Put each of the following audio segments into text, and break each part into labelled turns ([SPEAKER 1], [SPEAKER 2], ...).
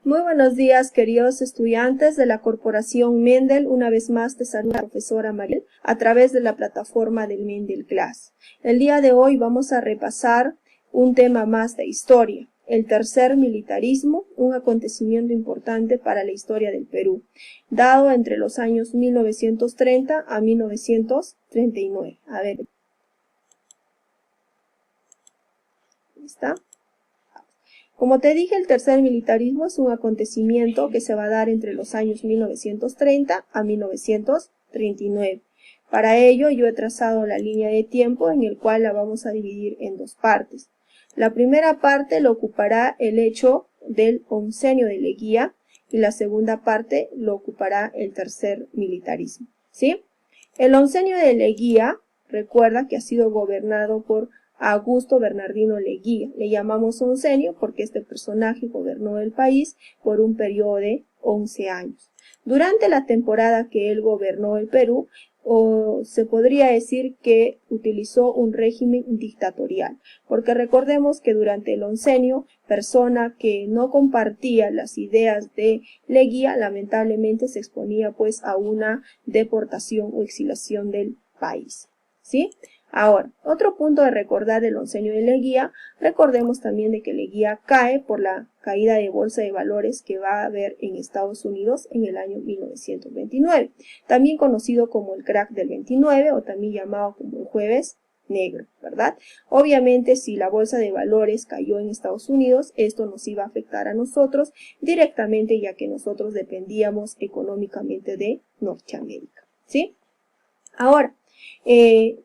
[SPEAKER 1] Muy buenos días, queridos estudiantes de la Corporación Mendel. Una vez más te saluda la profesora Mariel a través de la plataforma del Mendel Class. El día de hoy vamos a repasar un tema más de historia, el tercer militarismo, un acontecimiento importante para la historia del Perú, dado entre los años 1930 a 1939. A ver, ¿ahí está? Como te dije, el tercer militarismo es un acontecimiento que se va a dar entre los años 1930 a 1939. Para ello, yo he trazado la línea de tiempo en el cual la vamos a dividir en dos partes. La primera parte lo ocupará el hecho del oncenio de Leguía y la segunda parte lo ocupará el tercer militarismo, ¿sí? El oncenio de Leguía, recuerda que ha sido gobernado por Augusto Bernardino Leguía. Le llamamos oncenio porque este personaje gobernó el país por un periodo de 11 años. Durante la temporada que él gobernó el Perú, se podría decir que utilizó un régimen dictatorial, porque recordemos que durante el oncenio, persona que no compartía las ideas de Leguía, lamentablemente se exponía pues a una deportación o exiliación del país, ¿sí? Ahora, otro punto de recordar del oncenio de Leguía, recordemos también de que Leguía cae por la caída de bolsa de valores que va a haber en Estados Unidos en el año 1929, también conocido como el crack del 29 o también llamado como el jueves negro, ¿verdad? Obviamente, si la bolsa de valores cayó en Estados Unidos, esto nos iba a afectar a nosotros directamente, ya que nosotros dependíamos económicamente de Norteamérica, ¿sí? Ahora,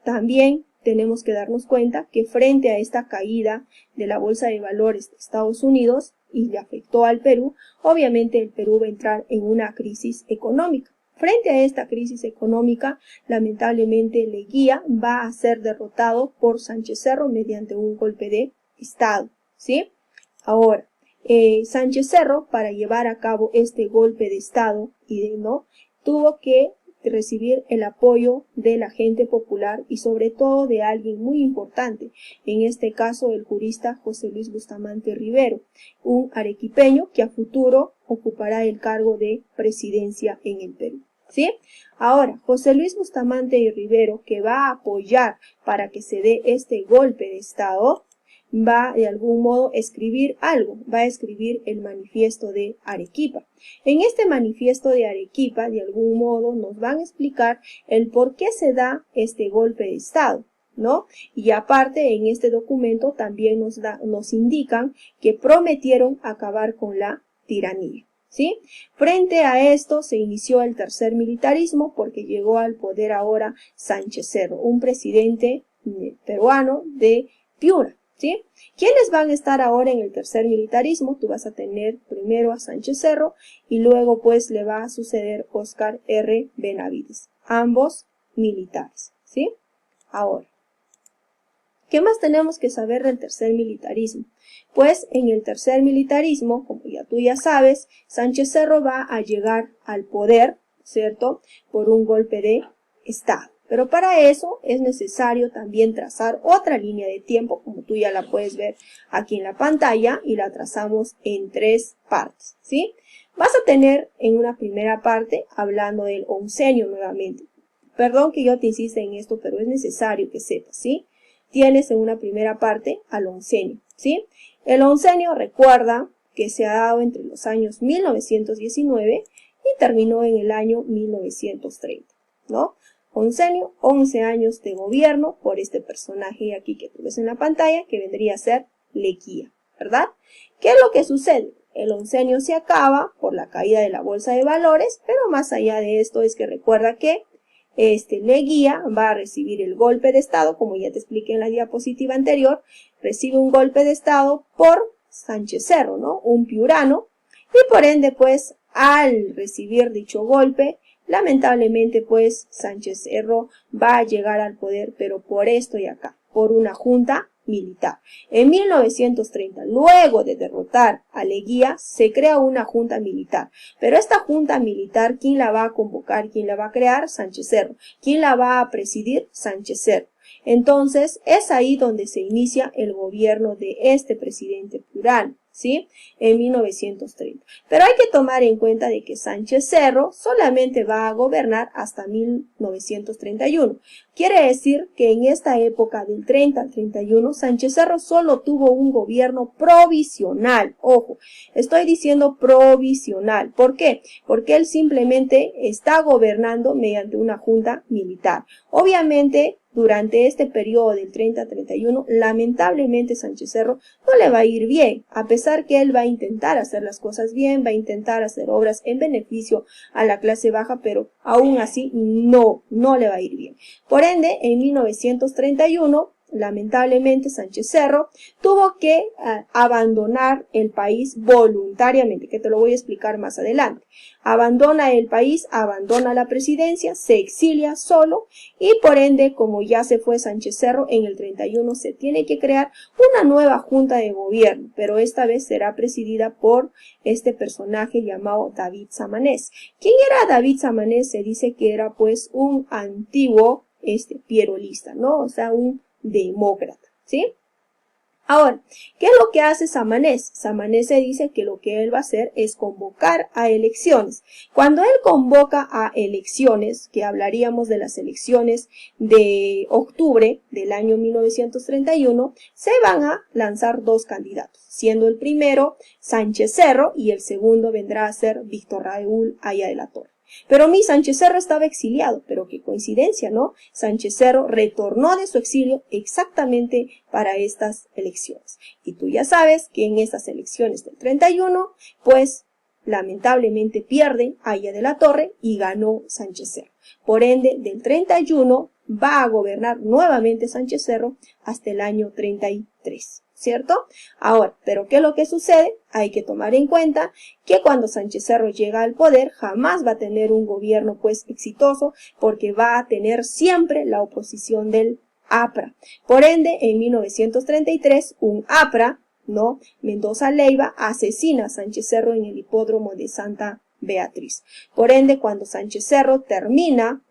[SPEAKER 1] también tenemos que darnos cuenta que frente a esta caída de la bolsa de valores de Estados Unidos y le afectó al Perú, obviamente el Perú va a entrar en una crisis económica. Frente a esta crisis económica, lamentablemente Leguía va a ser derrotado por Sánchez Cerro mediante un golpe de Estado, ¿sí? Ahora, Sánchez Cerro, para llevar a cabo este golpe de Estado tuvo que recibir el apoyo de la gente popular y sobre todo de alguien muy importante, en este caso el jurista José Luis Bustamante Rivero, un arequipeño que a futuro ocupará el cargo de presidencia en el Perú, ¿sí? Ahora, José Luis Bustamante Rivero, que va a apoyar para que se dé este golpe de Estado, va de algún modo a escribir algo, va a escribir el manifiesto de Arequipa. En este manifiesto de Arequipa, de algún modo, nos van a explicar el por qué se da este golpe de Estado, ¿no? Y aparte, en este documento también nos indican que prometieron acabar con la tiranía, ¿sí? Frente a esto se inició el tercer militarismo porque llegó al poder ahora Sánchez Cerro, un presidente peruano de Piura, ¿sí? ¿Quiénes van a estar ahora en el tercer militarismo? Tú vas a tener primero a Sánchez Cerro y luego pues le va a suceder Óscar R. Benavides, ambos militares, ¿sí? Ahora, ¿qué más tenemos que saber del tercer militarismo? Pues en el tercer militarismo, como tú ya sabes, Sánchez Cerro va a llegar al poder, ¿cierto?, por un golpe de Estado. Pero para eso es necesario también trazar otra línea de tiempo, como tú ya la puedes ver aquí en la pantalla, y la trazamos en tres partes, ¿sí? Vas a tener en una primera parte, hablando del oncenio nuevamente. Perdón que yo te insista en esto, pero es necesario que sepas, ¿sí? Tienes en una primera parte al oncenio, ¿sí? El oncenio, recuerda que se ha dado entre los años 1919 y terminó en el año 1930, ¿no? Oncenio, 11 años de gobierno por este personaje aquí que tú ves en la pantalla, que vendría a ser Leguía, ¿verdad? ¿Qué es lo que sucede? El oncenio se acaba por la caída de la bolsa de valores, pero más allá de esto es que recuerda que Leguía va a recibir el golpe de Estado, como ya te expliqué en la diapositiva anterior, recibe un golpe de Estado por Sánchez Cerro, ¿no? Un piurano, y por ende, pues, al recibir dicho golpe, lamentablemente, pues, Sánchez Cerro va a llegar al poder, pero por esto y acá, por una junta militar. En 1930, luego de derrotar a Leguía, se crea una junta militar. Pero esta junta militar, ¿quién la va a convocar? ¿Quién la va a crear? Sánchez Cerro. ¿Quién la va a presidir? Sánchez Cerro. Entonces, es ahí donde se inicia el gobierno de este presidente plural, ¿sí? En 1930. Pero hay que tomar en cuenta de que Sánchez Cerro solamente va a gobernar hasta 1931. Quiere decir que en esta época del 30 al 31, Sánchez Cerro solo tuvo un gobierno provisional. Ojo, estoy diciendo provisional. ¿Por qué? Porque él simplemente está gobernando mediante una junta militar. Obviamente, durante este periodo del 30 a 31, lamentablemente Sánchez Cerro no le va a ir bien, a pesar que él va a intentar hacer las cosas bien, va a intentar hacer obras en beneficio a la clase baja, pero aún así no le va a ir bien. Por ende, en 1931, lamentablemente Sánchez Cerro tuvo que abandonar el país voluntariamente, que te lo voy a explicar más adelante. Abandona el país, abandona la presidencia, se exilia solo y por ende, como ya se fue Sánchez Cerro, en el 31 se tiene que crear una nueva junta de gobierno, pero esta vez será presidida por este personaje llamado David Samanez. ¿Quién era David Samanez? Se dice que era pues un antiguo pierolista, ¿no? O sea, un demócrata, ¿sí? Ahora, ¿qué es lo que hace Samanez? Samanez se dice que lo que él va a hacer es convocar a elecciones. Cuando él convoca a elecciones, que hablaríamos de las elecciones de octubre del año 1931, se van a lanzar dos candidatos, siendo el primero Sánchez Cerro y el segundo vendrá a ser Víctor Raúl Haya de la Torre. Pero Sánchez Cerro estaba exiliado, pero qué coincidencia, ¿no? Sánchez Cerro retornó de su exilio exactamente para estas elecciones. Y tú ya sabes que en estas elecciones del 31, pues lamentablemente pierde Haya de la Torre y ganó Sánchez Cerro. Por ende, del 31 va a gobernar nuevamente Sánchez Cerro hasta el año 33. ¿Cierto? Ahora, ¿pero qué es lo que sucede? Hay que tomar en cuenta que cuando Sánchez Cerro llega al poder, jamás va a tener un gobierno pues exitoso, porque va a tener siempre la oposición del APRA. Por ende, en 1933, un APRA, ¿no? Mendoza Leiva asesina a Sánchez Cerro en el hipódromo de Santa Beatriz. Por ende, cuando Sánchez Cerro termina,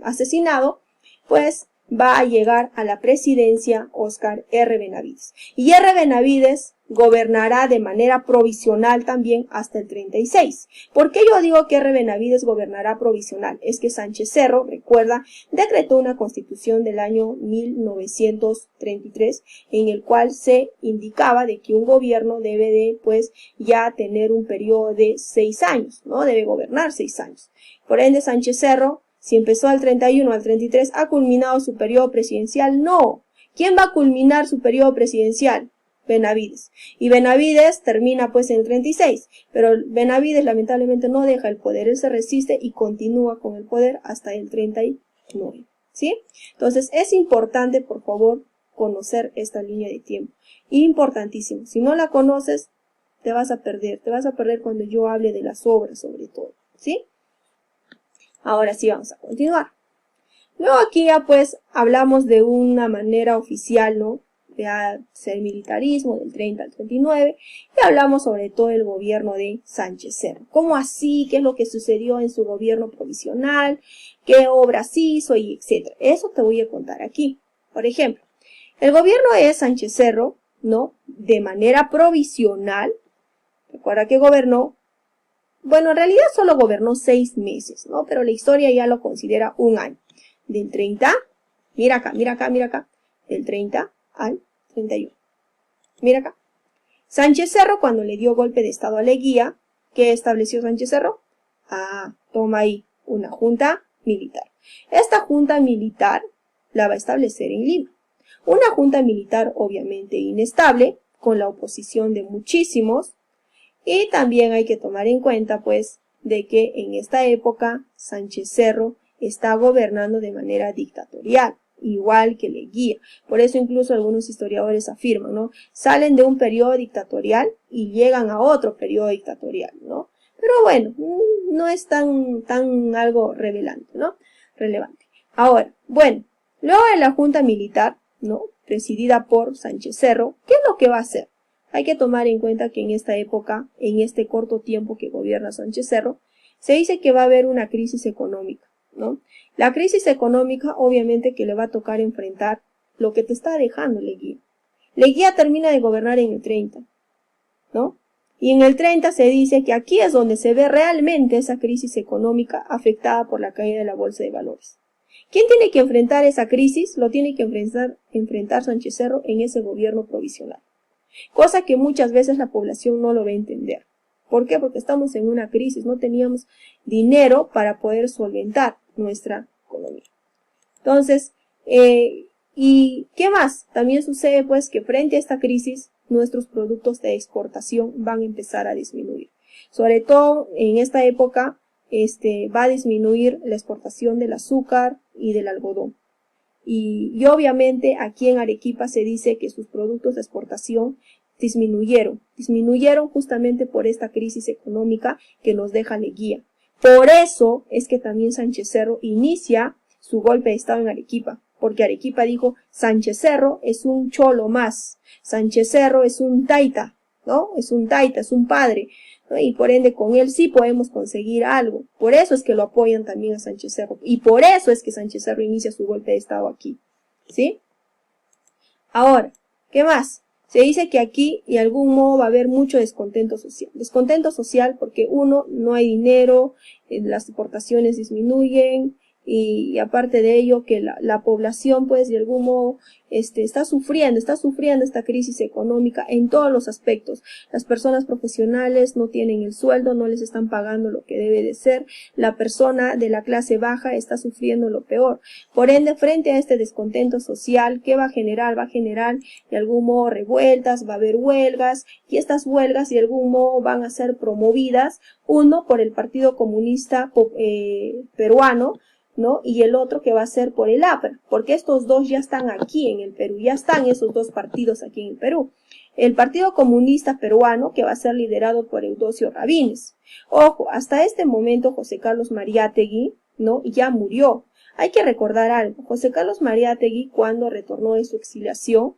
[SPEAKER 1] asesinado, pues va a llegar a la presidencia Óscar R. Benavides. Y R. Benavides gobernará de manera provisional también hasta el 36. ¿Por qué yo digo que R. Benavides gobernará provisional? Es que Sánchez Cerro, recuerda, decretó una constitución del año 1933 en el cual se indicaba de que un gobierno debe de, pues, ya tener un periodo de 6 años, ¿no? Debe gobernar 6 años. Por ende, Sánchez Cerro, si empezó al 31, al 33, ¿ha culminado su periodo presidencial? No. ¿Quién va a culminar su periodo presidencial? Benavides. Y Benavides termina pues en el 36. Pero Benavides lamentablemente no deja el poder. Él se resiste y continúa con el poder hasta el 39. ¿Sí? Entonces es importante, por favor, conocer esta línea de tiempo. Importantísimo. Si no la conoces, te vas a perder. Te vas a perder cuando yo hable de las obras sobre todo. ¿Sí? Ahora sí vamos a continuar. Luego aquí ya pues hablamos de una manera oficial, ¿no? De ser militarismo del 30 al 39 y hablamos sobre todo el gobierno de Sánchez Cerro. ¿Cómo así? ¿Qué es lo que sucedió en su gobierno provisional? ¿Qué obras hizo? Y etcétera. Eso te voy a contar aquí. Por ejemplo, el gobierno de Sánchez Cerro, ¿no? De manera provisional, recuerda que gobernó. Bueno, en realidad solo gobernó 6 meses, ¿no? Pero la historia ya lo considera un año. Del 30, mira acá, del 30 al 31. Mira acá. Sánchez Cerro, cuando le dio golpe de estado a Leguía, ¿qué estableció Sánchez Cerro? Toma ahí, una junta militar. Esta junta militar la va a establecer en Lima. Una junta militar obviamente inestable, con la oposición de muchísimos. Y también hay que tomar en cuenta, pues, de que en esta época Sánchez Cerro está gobernando de manera dictatorial, igual que Leguía. Por eso incluso algunos historiadores afirman, ¿no? Salen de un periodo dictatorial y llegan a otro periodo dictatorial, ¿no? Pero bueno, no es tan algo relevante, ¿no? Ahora, bueno, luego de la junta militar, ¿no? Presidida por Sánchez Cerro, ¿qué es lo que va a hacer? Hay que tomar en cuenta que en esta época, en este corto tiempo que gobierna Sánchez Cerro, se dice que va a haber una crisis económica, ¿no? La crisis económica obviamente que le va a tocar enfrentar lo que te está dejando Leguía. Leguía termina de gobernar en el 30, ¿no? Y en el 30 se dice que aquí es donde se ve realmente esa crisis económica afectada por la caída de la bolsa de valores. ¿Quién tiene que enfrentar esa crisis? Lo tiene que enfrentar Sánchez Cerro en ese gobierno provisional. Cosa que muchas veces la población no lo va a entender. ¿Por qué? Porque estamos en una crisis, no teníamos dinero para poder solventar nuestra economía. Entonces, ¿y qué más? También sucede pues que frente a esta crisis, nuestros productos de exportación van a empezar a disminuir. Sobre todo en esta época, va a disminuir la exportación del azúcar y del algodón. Y obviamente aquí en Arequipa se dice que sus productos de exportación disminuyeron justamente por esta crisis económica que nos deja Leguía. Por eso es que también Sánchez Cerro inicia su golpe de estado en Arequipa, porque Arequipa dijo, Sánchez Cerro es un cholo más, Sánchez Cerro es un taita, ¿no? Es un taita, es un padre, ¿no? Y por ende con él sí podemos conseguir algo. Por eso es que lo apoyan también a Sánchez Cerro, y por eso es que Sánchez Cerro inicia su golpe de estado aquí, ¿sí? Ahora, ¿qué más? Se dice que aquí, de algún modo, va a haber mucho descontento social. Descontento social porque, uno, no hay dinero, las exportaciones disminuyen, y aparte de ello, que la población, pues, de algún modo, está sufriendo esta crisis económica en todos los aspectos. Las personas profesionales no tienen el sueldo, no les están pagando lo que debe de ser. La persona de la clase baja está sufriendo lo peor. Por ende, frente a este descontento social, ¿qué va a generar? Va a generar de algún modo revueltas, va a haber huelgas, y estas huelgas de algún modo van a ser promovidas, uno por el Partido Comunista Peruano, ¿no? Y el otro que va a ser por el APRA, porque estos dos ya están aquí en el Perú, ya están esos dos partidos aquí en el Perú. El Partido Comunista Peruano, que va a ser liderado por Eudosio Rabines. Ojo, hasta este momento José Carlos Mariátegui, ¿no? Ya murió. Hay que recordar algo, José Carlos Mariátegui, cuando retornó de su exiliación,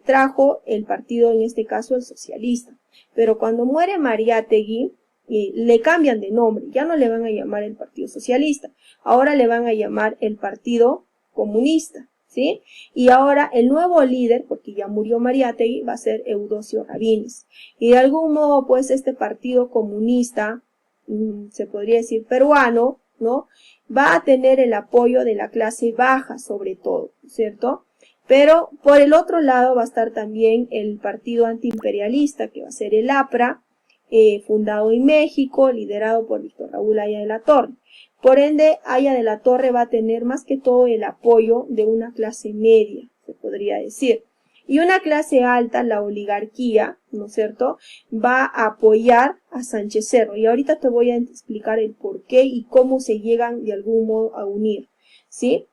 [SPEAKER 1] trajo el partido, en este caso el socialista. Pero cuando muere Mariátegui, le cambian de nombre, ya no le van a llamar el Partido Socialista, ahora le van a llamar el Partido Comunista, ¿sí? Y ahora el nuevo líder, porque ya murió Mariátegui, va a ser Eudosio Rabines. Y de algún modo, pues, este Partido Comunista, se podría decir peruano, ¿no? Va a tener el apoyo de la clase baja, sobre todo, ¿cierto? Pero por el otro lado va a estar también el Partido Antiimperialista, que va a ser el APRA, fundado en México, liderado por Víctor Raúl Haya de la Torre. Por ende, Haya de la Torre va a tener más que todo el apoyo de una clase media, se podría decir. Y una clase alta, la oligarquía, ¿no es cierto?, va a apoyar a Sánchez Cerro. Y ahorita te voy a explicar el por qué y cómo se llegan de algún modo a unir, ¿sí?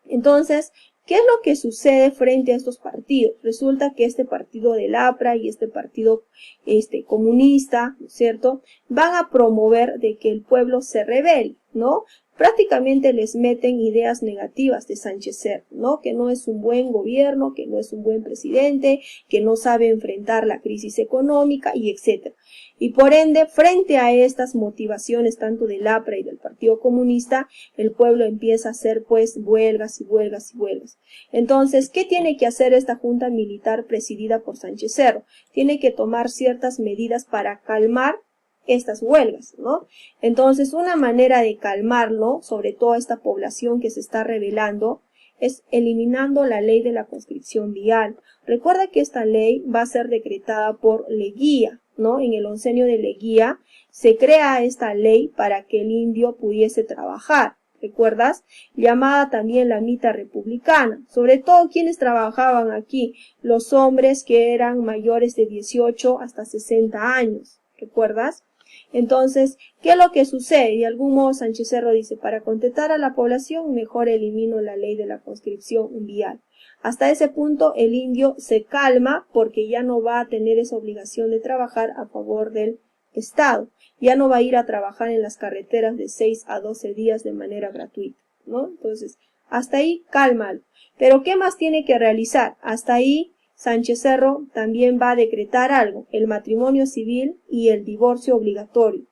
[SPEAKER 1] Entonces, ¿qué es lo que sucede frente a estos partidos? Resulta que este partido del APRA y este partido comunista, ¿no es cierto?, van a promover de que el pueblo se rebele, ¿no? Prácticamente les meten ideas negativas de Sánchez Cerro, ¿no? Que no es un buen gobierno, que no es un buen presidente, que no sabe enfrentar la crisis económica y etcétera. Y por ende, frente a estas motivaciones tanto del APRA y del Partido Comunista, el pueblo empieza a hacer pues huelgas y huelgas y huelgas. Entonces, ¿qué tiene que hacer esta junta militar presidida por Sánchez Cerro? Tiene que tomar ciertas medidas para calmar estas huelgas, ¿no? Entonces, una manera de calmarlo, sobre todo esta población que se está rebelando, es eliminando la ley de la conscripción vial. Recuerda que esta ley va a ser decretada por Leguía, ¿no? En el oncenio de Leguía se crea esta ley para que el indio pudiese trabajar. ¿Recuerdas? Llamada también la mitad republicana. Sobre todo, ¿quiénes trabajaban aquí? Los hombres que eran mayores de 18 hasta 60 años. ¿Recuerdas? Entonces, ¿qué es lo que sucede? De algún modo Sánchez Cerro dice, para contentar a la población, mejor elimino la ley de la conscripción vial. Hasta ese punto el indio se calma porque ya no va a tener esa obligación de trabajar a favor del Estado. Ya no va a ir a trabajar en las carreteras de 6 a 12 días de manera gratuita, ¿no? Entonces, hasta ahí cálmalo. Pero ¿qué más tiene que realizar? Hasta ahí Sánchez Cerro también va a decretar algo, el matrimonio civil y el divorcio obligatorio.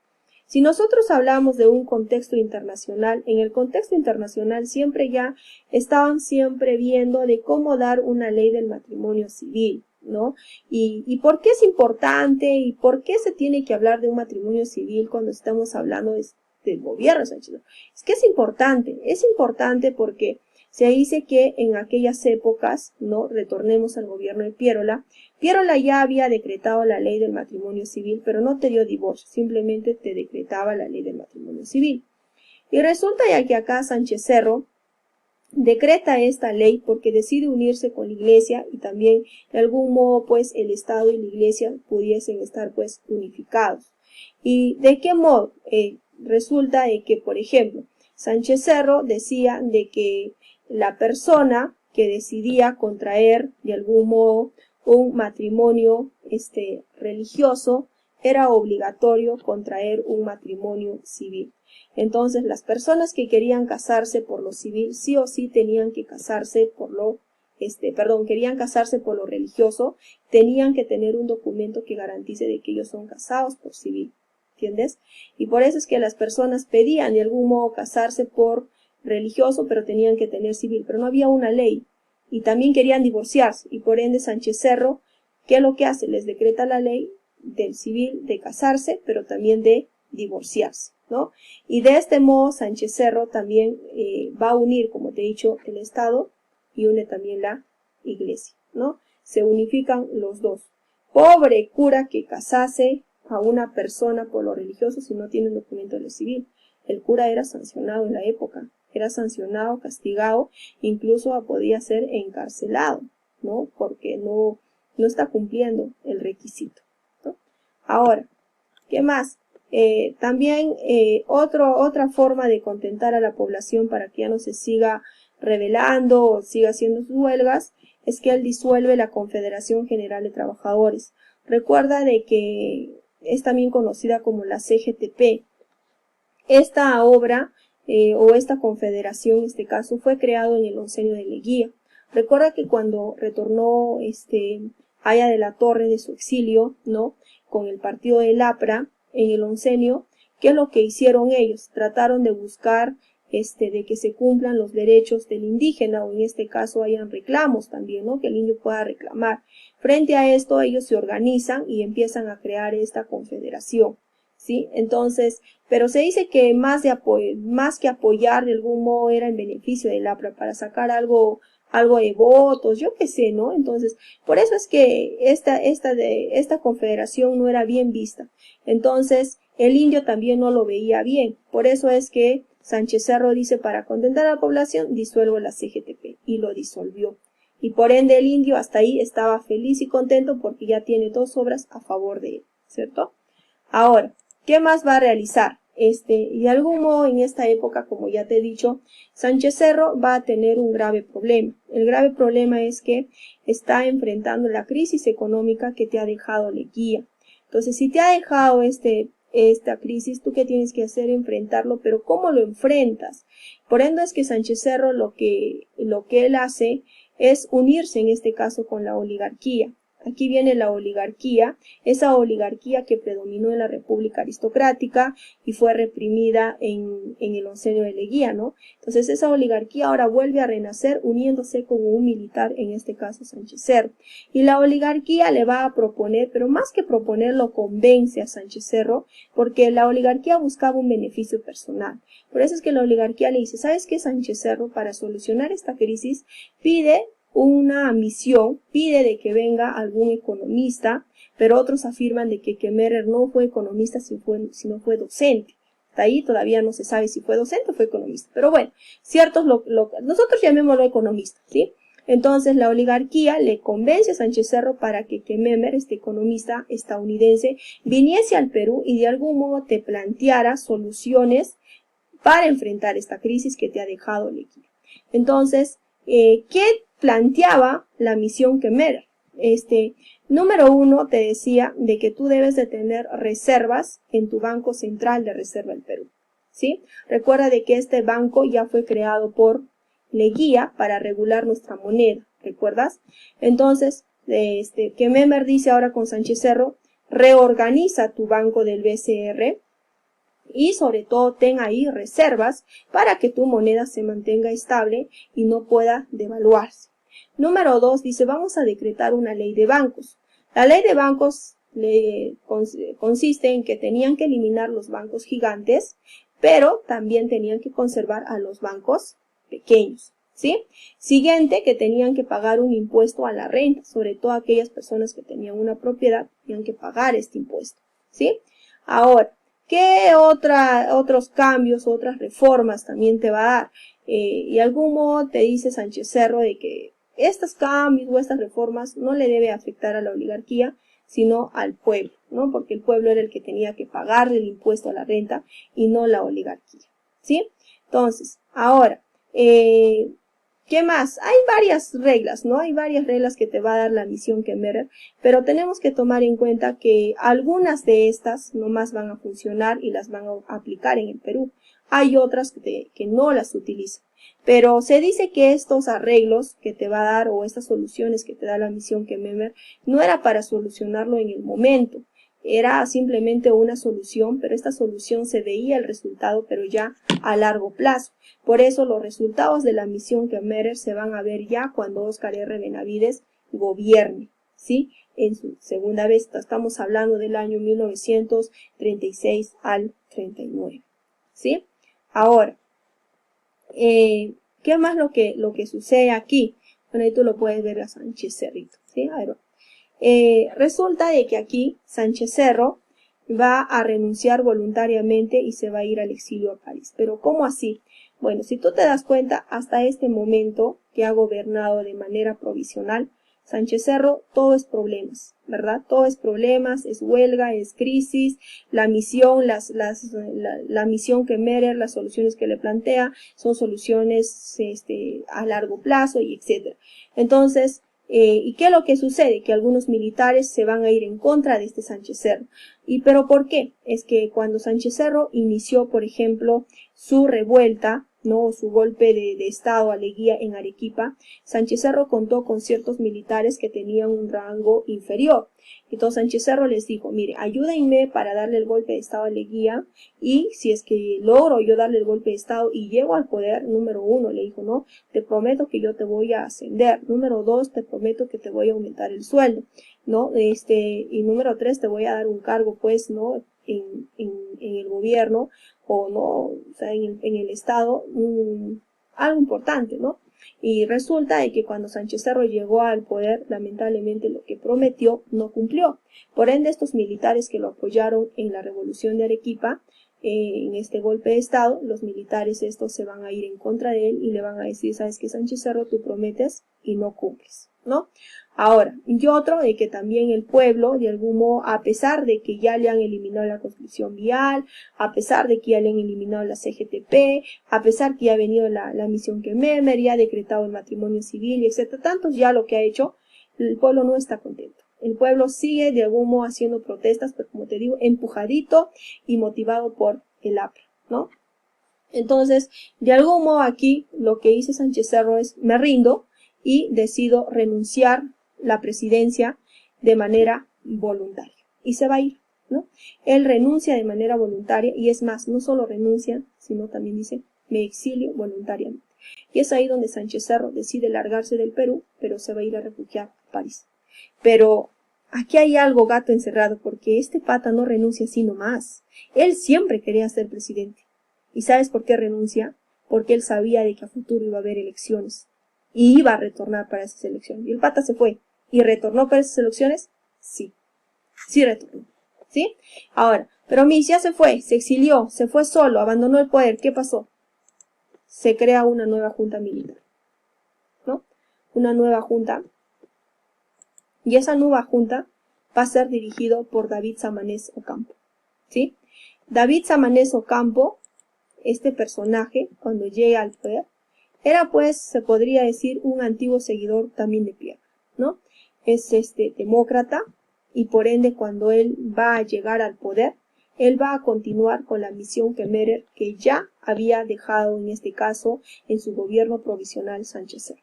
[SPEAKER 1] Si nosotros hablamos de un contexto internacional, en el contexto internacional siempre ya estaban siempre viendo de cómo dar una ley del matrimonio civil, ¿no? Y por qué es importante y por qué se tiene que hablar de un matrimonio civil cuando estamos hablando del gobierno Sánchez. Es que es importante porque se dice que en aquellas épocas, ¿no? Retornemos al gobierno de Piérola. Piérola ya había decretado la ley del matrimonio civil, pero no te dio divorcio, simplemente te decretaba la ley del matrimonio civil. Y resulta ya que acá Sánchez Cerro decreta esta ley porque decide unirse con la iglesia y también de algún modo pues el Estado y la iglesia pudiesen estar pues unificados. ¿Y de qué modo? Resulta de que, por ejemplo, Sánchez Cerro decía de que la persona que decidía contraer de algún modo un matrimonio religioso era obligatorio contraer un matrimonio civil. Entonces, las personas que querían casarse por lo civil, sí o sí tenían que casarse por lo, querían casarse por lo religioso, tenían que tener un documento que garantice de que ellos son casados por civil, ¿entiendes? Y por eso es que las personas pedían de algún modo casarse por religioso, pero tenían que tener civil, pero no había una ley. Y también querían divorciarse, y por ende Sánchez Cerro, ¿qué es lo que hace? Les decreta la ley del civil de casarse, pero también de divorciarse, ¿no? Y de este modo Sánchez Cerro también va a unir, como te he dicho, el Estado y une también la iglesia, ¿no? Se unifican los dos. Pobre cura que casase a una persona por lo religioso si no tiene un documento de lo civil. El cura era sancionado en la época, era sancionado, castigado, incluso podía ser encarcelado, ¿no? Porque no está cumpliendo el requisito, ¿no? Ahora, ¿qué más? También otra forma de contentar a la población para que ya no se siga rebelando o siga haciendo sus huelgas es que él disuelve la Confederación General de Trabajadores. Recuerda de que es también conocida como la CGTP. Esta obra o esta confederación, en este caso, fue creado en el oncenio de Leguía. Recuerda que cuando retornó Haya de la Torre de su exilio, ¿no? Con el partido del APRA en el oncenio, ¿qué es lo que hicieron ellos? Trataron de buscar de que se cumplan los derechos del indígena, o en este caso hayan reclamos también, ¿no? Que el indio pueda reclamar. Frente a esto, ellos se organizan y empiezan a crear esta confederación, ¿sí? Entonces, pero se dice que más que apoyar de algún modo era en beneficio del APRA para sacar algo de votos, yo qué sé, ¿no? Entonces, por eso es que esta confederación no era bien vista. Entonces, el indio también no lo veía bien. Por eso es que Sánchez Cerro dice, para contentar a la población, disuelvo la CGTP, y lo disolvió. Y por ende el indio hasta ahí estaba feliz y contento porque ya tiene dos obras a favor de él, ¿cierto? Ahora, ¿qué más va a realizar? Y de algún modo en esta época, como ya te he dicho, Sánchez Cerro va a tener un grave problema. El grave problema es que está enfrentando la crisis económica que te ha dejado Leguía. Entonces, si te ha dejado esta crisis, ¿tú qué tienes que hacer? Enfrentarlo, pero ¿cómo lo enfrentas? Por ende es que Sánchez Cerro lo que él hace es unirse en este caso con la oligarquía. Aquí viene la oligarquía, esa oligarquía que predominó en la República Aristocrática y fue reprimida en el oncenio de Leguía, ¿no? Entonces esa oligarquía ahora vuelve a renacer uniéndose con un militar, en este caso Sánchez Cerro. Y la oligarquía le va a proponer, pero más que proponerlo, convence a Sánchez Cerro, porque la oligarquía buscaba un beneficio personal. Por eso es que la oligarquía le dice, ¿sabes qué, Sánchez Cerro? Para solucionar esta crisis, pide una misión, pide de que venga algún economista, pero otros afirman de que Kemmerer no fue economista, sino fue docente. Hasta ahí todavía no se sabe si fue docente o fue economista. Pero bueno, ciertos nosotros llamémoslo economista, ¿sí? Entonces la oligarquía le convence a Sánchez Cerro para que Kemmerer, este economista estadounidense, viniese al Perú y de algún modo te planteara soluciones para enfrentar esta crisis que te ha dejado Leguía. Entonces, ¿qué planteaba la misión Kemmerer? Número 1 te decía de que tú debes de tener reservas en tu Banco Central de Reserva del Perú, ¿sí? Recuerda de que este banco ya fue creado por Leguía para regular nuestra moneda, ¿recuerdas? Entonces, Kemmerer dice ahora con Sánchez Cerro, reorganiza tu banco del BCR, Y sobre todo ten ahí reservas para que tu moneda se mantenga estable y no pueda devaluarse. Número 2 dice, vamos a decretar una ley de bancos. La ley de bancos consiste en que tenían que eliminar los bancos gigantes, pero también tenían que conservar a los bancos pequeños, ¿sí? Siguiente, que tenían que pagar un impuesto a la renta, sobre todo aquellas personas que tenían una propiedad, tenían que pagar este impuesto, ¿sí? Ahora, ¿qué otros cambios, otras reformas también te va a dar? Y algún modo te dice Sánchez Cerro de que estos cambios o estas reformas no le debe afectar a la oligarquía, sino al pueblo, ¿no? Porque el pueblo era el que tenía que pagar el impuesto a la renta y no la oligarquía, ¿sí? Entonces, ahora, ¿qué más? Hay varias reglas, ¿no? Hay varias reglas que te va a dar la misión Kemmerer, pero tenemos que tomar en cuenta que algunas de estas nomás van a funcionar y las van a aplicar en el Perú. Hay otras que no las utilizan. Pero se dice que estos arreglos que te va a dar o estas soluciones que te da la misión Kemmerer no era para solucionarlo en el momento. Era simplemente una solución, pero esta solución se veía el resultado, pero ya a largo plazo. Por eso los resultados de la misión Kemmerer se van a ver ya cuando Óscar R. Benavides gobierne, ¿sí? En su segunda vez, estamos hablando del año 1936 al 39, ¿sí? Ahora, ¿qué más lo que sucede aquí? Bueno, ahí tú lo puedes ver a Sánchez Cerrito, ¿sí? A ver, resulta de que aquí Sánchez Cerro va a renunciar voluntariamente y se va a ir al exilio a París. ¿Pero cómo así? Bueno, si tú te das cuenta, hasta este momento que ha gobernado de manera provisional, Sánchez Cerro, todo es problemas, ¿verdad? Todo es problemas, es huelga, es crisis, la misión, la misión Kemmerer, las soluciones que le plantea, son soluciones a largo plazo y etcétera. Entonces, ¿y qué es lo que sucede? Que algunos militares se van a ir en contra de este Sánchez Cerro. ¿Pero por qué? Es que cuando Sánchez Cerro inició, por ejemplo, su revuelta, ¿no? Su golpe de estado a Leguía en Arequipa, Sánchez Cerro contó con ciertos militares que tenían un rango inferior. Entonces Sánchez Cerro les dijo, mire, ayúdenme para darle el golpe de estado a Leguía, y si es que logro yo darle el golpe de estado y llego al poder, número 1, le dijo, no, te prometo que yo te voy a ascender, número 2, te prometo que te voy a aumentar el sueldo, ¿no? Y número 3, te voy a dar un cargo, pues, ¿no? En el gobierno, o no, o sea, en el Estado, algo importante, ¿no? Y resulta de que cuando Sánchez Cerro llegó al poder, lamentablemente lo que prometió no cumplió. Por ende, estos militares que lo apoyaron en la revolución de Arequipa, en este golpe de estado, los militares estos se van a ir en contra de él y le van a decir, sabes que Sánchez Cerro, tú prometes y no cumples, ¿no? Ahora, y otro de que también el pueblo, de algún modo, a pesar de que ya le han eliminado la construcción vial, a pesar de que ya le han eliminado la CGTP, a pesar que ya ha venido la misión Kemmerer, ya ha decretado el matrimonio civil, etc., tantos ya lo que ha hecho, el pueblo no está contento. El pueblo sigue de algún modo haciendo protestas, pero como te digo, empujadito y motivado por el APRA, ¿no? Entonces, de algún modo aquí, lo que dice Sánchez Cerro es, me rindo y decido renunciar la presidencia de manera voluntaria. Y se va a ir, ¿no? Él renuncia de manera voluntaria y es más, no solo renuncia, sino también dice, me exilio voluntariamente. Y es ahí donde Sánchez Cerro decide largarse del Perú, pero se va a ir a refugiar a París. Pero aquí hay algo gato encerrado, porque este pata no renuncia así nomás. Él siempre quería ser presidente. ¿Y sabes por qué renuncia? Porque él sabía de que a futuro iba a haber elecciones. Y iba a retornar para esas elecciones. Y el pata se fue. ¿Y retornó para esas elecciones? Sí. Sí retornó. ¿Sí? Ahora, pero Miss ya se fue, se exilió, se fue solo, abandonó el poder. ¿Qué pasó? Se crea una nueva junta militar, ¿no? Una nueva junta. Y esa nueva junta va a ser dirigido por David Samanez Ocampo, ¿sí? David Samanez Ocampo, este personaje, cuando llega al poder, era pues, se podría decir, un antiguo seguidor también de Pierre, ¿no? Es demócrata, y por ende cuando él va a llegar al poder, él va a continuar con la misión Kemmerer que ya había dejado en este caso en su gobierno provisional Sánchez Cerro.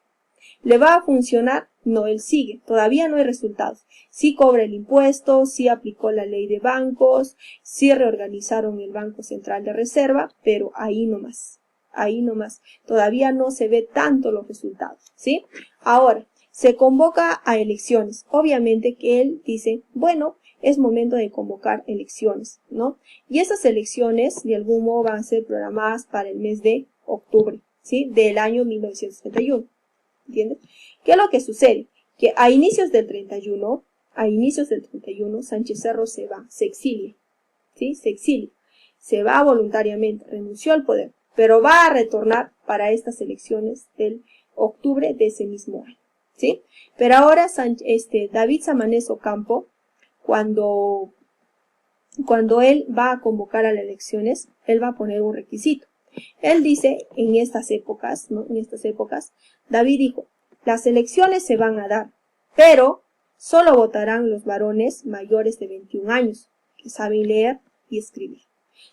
[SPEAKER 1] ¿Le va a funcionar? No, él sigue, todavía no hay resultados. Sí cobra el impuesto, sí aplicó la ley de bancos, sí reorganizaron el Banco Central de Reserva, pero ahí nomás, todavía no se ve tanto los resultados, ¿sí? Ahora, se convoca a elecciones, obviamente que él dice, bueno, es momento de convocar elecciones, ¿no? Y esas elecciones, de algún modo, van a ser programadas para el mes de octubre, ¿sí? Del año 1931, ¿entiendes? ¿Qué es lo que sucede? Que a inicios del 31, Sánchez Cerro se va, se exilia, ¿sí? Se exilia, se va voluntariamente, renunció al poder, pero va a retornar para estas elecciones del octubre de ese mismo año, ¿sí? Pero ahora David Samanez Ocampo, cuando él va a convocar a las elecciones, él va a poner un requisito. Él dice, en estas épocas, David dijo, las elecciones se van a dar, pero solo votarán los varones mayores de 21 años, que saben leer y escribir.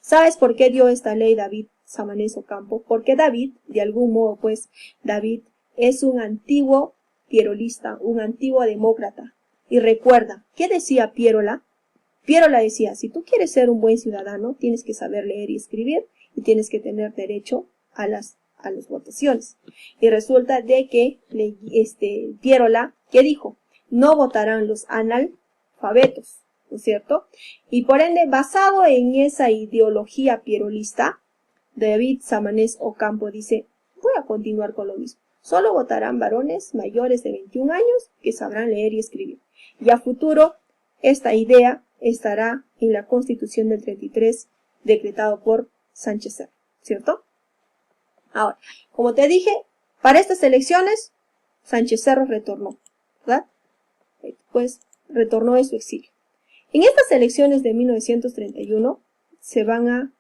[SPEAKER 1] ¿Sabes por qué dio esta ley David Samanez Ocampo? Porque David, de algún modo, pues, David es un antiguo pierolista, un antiguo demócrata. Y recuerda, ¿qué decía Pierola? Pierola decía, si tú quieres ser un buen ciudadano, tienes que saber leer y escribir y tienes que tener derecho a las votaciones. Y resulta de que Pierola, ¿qué dijo? No votarán los analfabetos, ¿no es cierto? Y por ende, basado en esa ideología pierolista, David Samanez Ocampo dice, voy a continuar con lo mismo. Solo votarán varones mayores de 21 años que sabrán leer y escribir. Y a futuro, esta idea estará en la Constitución del 33, decretado por Sánchez Cerro, ¿cierto? Ahora, como te dije, para estas elecciones, Sánchez Cerro retornó, ¿verdad? Pues retornó de su exilio. En estas elecciones de 1931 se van a,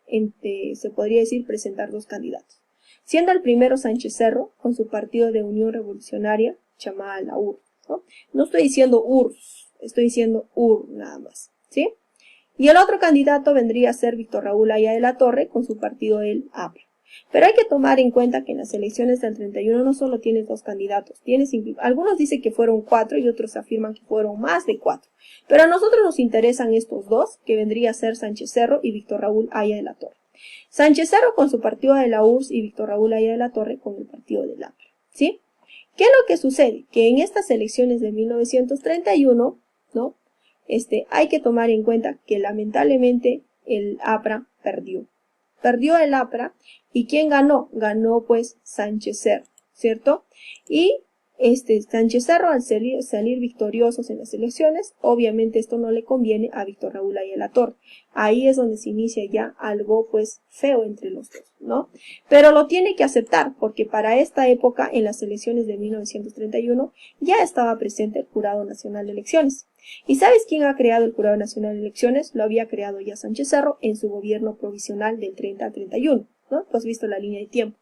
[SPEAKER 1] se podría decir, presentar dos candidatos, siendo el primero Sánchez Cerro con su partido de Unión Revolucionaria llamada la UR, ¿no? No estoy diciendo URSS, estoy diciendo UR nada más, ¿sí? Y el otro candidato vendría a ser Víctor Raúl Haya de la Torre con su partido el APRA. Pero hay que tomar en cuenta que en las elecciones del 31 no solo tienes dos candidatos, algunos dicen que fueron 4 y otros afirman que fueron más de 4. Pero a nosotros nos interesan estos dos, que vendría a ser Sánchez Cerro y Víctor Raúl Haya de la Torre. Sánchez Cerro con su partido de la URSS y Víctor Raúl Haya de la Torre con el partido del APRA, ¿sí? ¿Qué es lo que sucede? Que en estas elecciones de 1931, ¿no? Hay que tomar en cuenta que lamentablemente el APRA perdió. Perdió el APRA, ¿y quién ganó? Ganó pues Sánchez Cerro, ¿cierto? Y Sánchez Cerro, al salir victoriosos en las elecciones, obviamente esto no le conviene a Víctor Raúl Haya de la Torre. Ahí es donde se inicia ya algo pues feo entre los dos, ¿no? Pero lo tiene que aceptar, porque para esta época, en las elecciones de 1931, ya estaba presente el Jurado Nacional de Elecciones. ¿Y sabes quién ha creado el Jurado Nacional de Elecciones? Lo había creado ya Sánchez Cerro en su gobierno provisional del 30 al 31, ¿no? Tú has visto la línea de tiempo.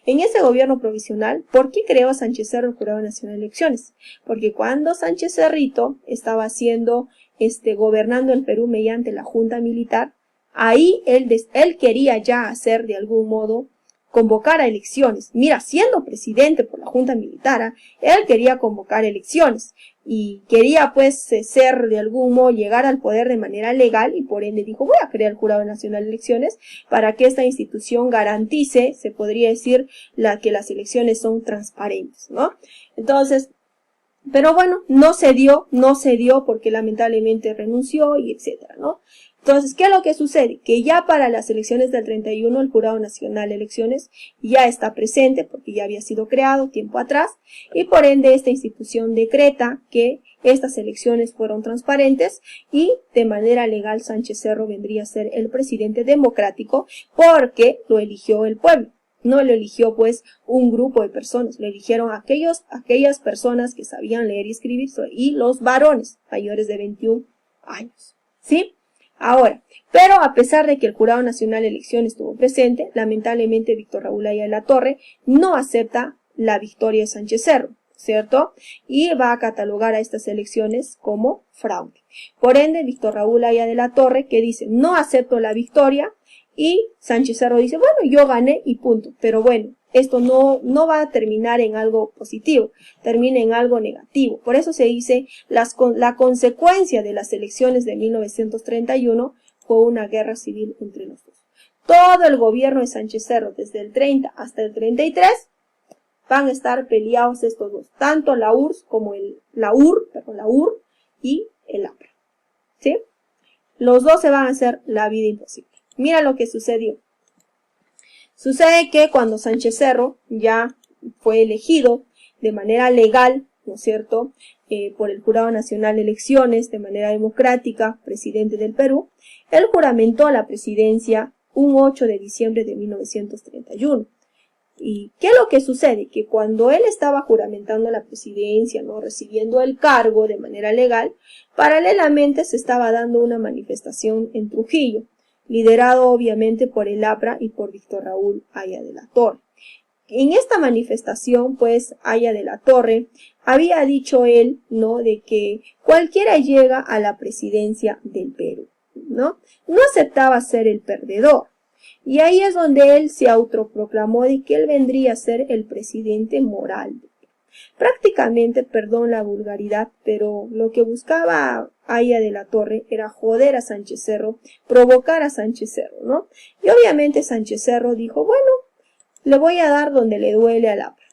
[SPEAKER 1] En ese gobierno provisional, ¿por qué creó Sánchez Cerro el Jurado Nacional de Elecciones? Porque cuando Sánchez Cerrito estaba gobernando el Perú mediante la Junta Militar, ahí él quería ya hacer de algún modo convocar a elecciones. Mira, siendo presidente por la Junta Militar, él quería convocar elecciones y quería pues ser de algún modo llegar al poder de manera legal y por ende dijo voy a crear el Jurado Nacional de Elecciones para que esta institución garantice, se podría decir, que las elecciones son transparentes, ¿no? Entonces, pero bueno, no se dio porque lamentablemente renunció y etcétera, ¿no? Entonces, ¿qué es lo que sucede? Que ya para las elecciones del 31 el Jurado Nacional de Elecciones ya está presente porque ya había sido creado tiempo atrás y por ende esta institución decreta que estas elecciones fueron transparentes y de manera legal Sánchez Cerro vendría a ser el presidente democrático porque lo eligió el pueblo. No lo eligió pues un grupo de personas, lo eligieron aquellas personas que sabían leer y escribir y los varones mayores de 21 años, ¿sí? Ahora, pero a pesar de que el Jurado Nacional de Elecciones estuvo presente, lamentablemente Víctor Raúl Haya de la Torre no acepta la victoria de Sánchez Cerro, ¿cierto? Y va a catalogar a estas elecciones como fraude. Por ende, Víctor Raúl Haya de la Torre, que dice, no acepto la victoria, y Sánchez Cerro dice, bueno, yo gané y punto. Pero bueno, esto no va a terminar en algo positivo, termina en algo negativo. Por eso se dice la consecuencia de las elecciones de 1931 fue una guerra civil entre los dos. Todo el gobierno de Sánchez Cerro, desde el 30 hasta el 33, van a estar peleados estos dos, tanto la URSS como la UR y el APRA. ¿Sí? Los dos se van a hacer la vida imposible. Mira lo que sucedió. Sucede que cuando Sánchez Cerro ya fue elegido de manera legal, ¿no es cierto?, por el Jurado Nacional de Elecciones, de manera democrática, presidente del Perú, él juramentó la presidencia un 8 de diciembre de 1931. ¿Y qué es lo que sucede? Que cuando él estaba juramentando la presidencia, ¿no?, recibiendo el cargo de manera legal, paralelamente se estaba dando una manifestación en Trujillo, liderado obviamente por el APRA y por Víctor Raúl Haya de la Torre. En esta manifestación, pues, Haya de la Torre había dicho él, ¿no?, de que cualquiera llega a la presidencia del Perú, ¿no? No aceptaba ser el perdedor. Y ahí es donde él se autoproclamó de que él vendría a ser el presidente moral. Prácticamente, perdón la vulgaridad, pero lo que buscaba Haya de la Torre era joder a Sánchez Cerro, provocar a Sánchez Cerro, ¿no? Y obviamente Sánchez Cerro dijo, bueno, le voy a dar donde le duele al APRA.